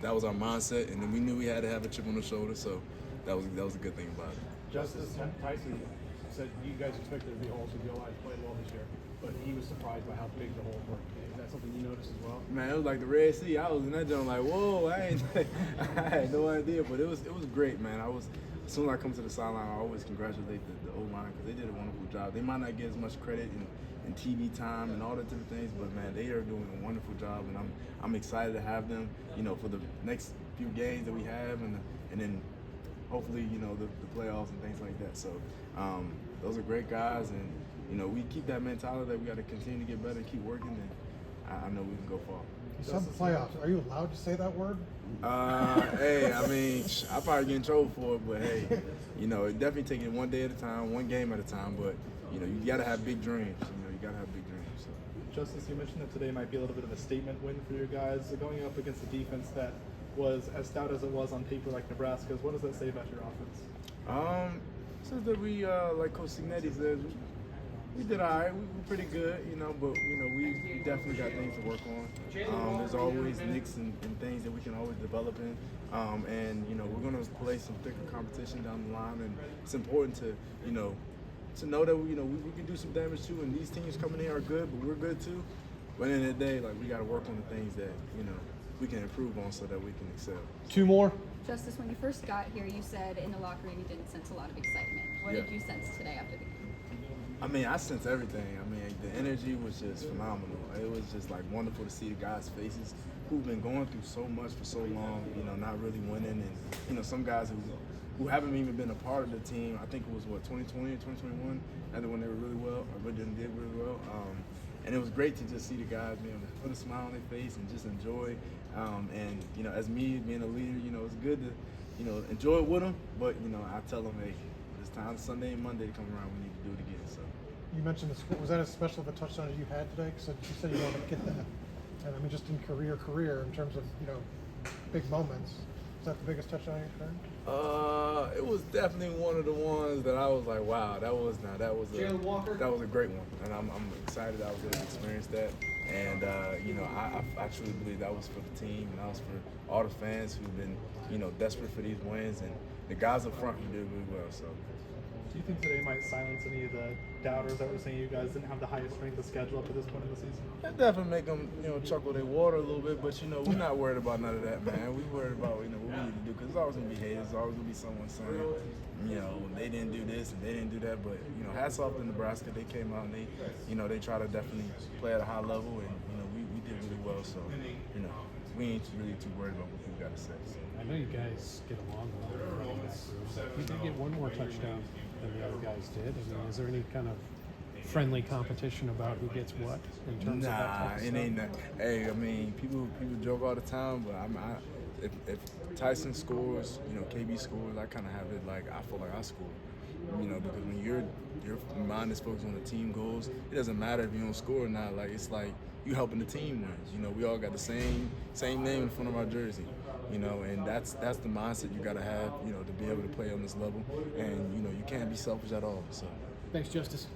that was our mindset, and then we knew we had to have a chip on the shoulder, so that was a good thing about it. Justice Tyson said you guys expected the holes to be alive, played well this year, but he was surprised by how big the holes were. Is that something you noticed as well? Man, it was like the Red Sea. I was in that joint like, whoa, I had no idea, but it was great, man. As soon as I come to the sideline, I always congratulate the O-line because they did a wonderful job. They might not get as much credit in TV time and all the different things, but man, they are doing a wonderful job, and I'm excited to have them, for the next few games that we have, and then hopefully, the playoffs and things like that. So those are great guys, and we keep that mentality that we got to continue to get better, keep working, and I know we can go far. You said the playoffs. Are you allowed to say that word? Hey, I mean, I'll probably get in trouble for it, but hey, definitely taking it one day at a time, one game at a time. But you got to have big dreams. You got to have big dreams. So. Justice, you mentioned that today might be a little bit of a statement win for your guys. Going up against a defense that was as stout as it was on paper, like Nebraska's. What does that say about your offense? Says that we, like Coach Signetti says, we did all right. We were pretty good, but we definitely got things to work on. There's always nicks and things that we can always develop in, and we're gonna play some thicker competition down the line, and it's important to to know that we can do some damage too. And these teams coming in are good, but we're good too. But at the end of the day, like we got to work on the things that we can improve on so that we can excel. Two more. Justice, when you first got here, you said in the locker room you didn't sense a lot of excitement. What did you sense today after the game? I mean, I sense everything. I mean, the energy was just phenomenal. It was just like wonderful to see the guys' faces who've been going through so much for so long, not really winning. And, some guys who haven't even been a part of the team, I think it was, 2020 or 2021, either when they were really well or did really well. And it was great to just see the guys put a smile on their face and just enjoy. And, as me being a leader, it's good to, enjoy it with them. But, I tell them, hey, it's time Sunday and Monday to come around. We need to do it again. So. You mentioned was that as special of a touchdown as you had today? Because you said you wanted to get that. And I mean, just in career, in terms of, big moments. Is that the biggest touchdown in your career? It was definitely one of the ones that I was like, wow, that was a great one, and I'm excited I was able to experience that. And I truly believe that was for the team, and that was for all the fans who've been desperate for these wins, and the guys up front who did really well. So. Do you think today might silence any of the doubters that were saying you guys didn't have the highest strength of schedule up to this point in the season? That definitely make them, chuckle their water a little bit, but, we're not worried about none of that, man. We're worried about, what we need to do, because there's always going to be haters. There's always going to be someone saying, they didn't do this and they didn't do that, but, hats off to Nebraska. They came out and they try to definitely play at a high level, and, we did really well, so, we ain't really too worried about what people got to say. So. I know you guys get along well. You did get one more touchdown than the other guys did. I mean, is there any kind of friendly competition about who gets what in terms of that type of it stuff? ain't that. Hey, I mean, people joke all the time, but if Tyson scores, KB scores, I kind of have it like I feel like I score. Because when your mind is focused on the team goals, it doesn't matter if you don't score or not. Like it's like you helping the team win. We all got the same name in front of our jersey. And that's the mindset you got to have, to be able to play on this level. And you can't be selfish at all. So. Thanks, Justice.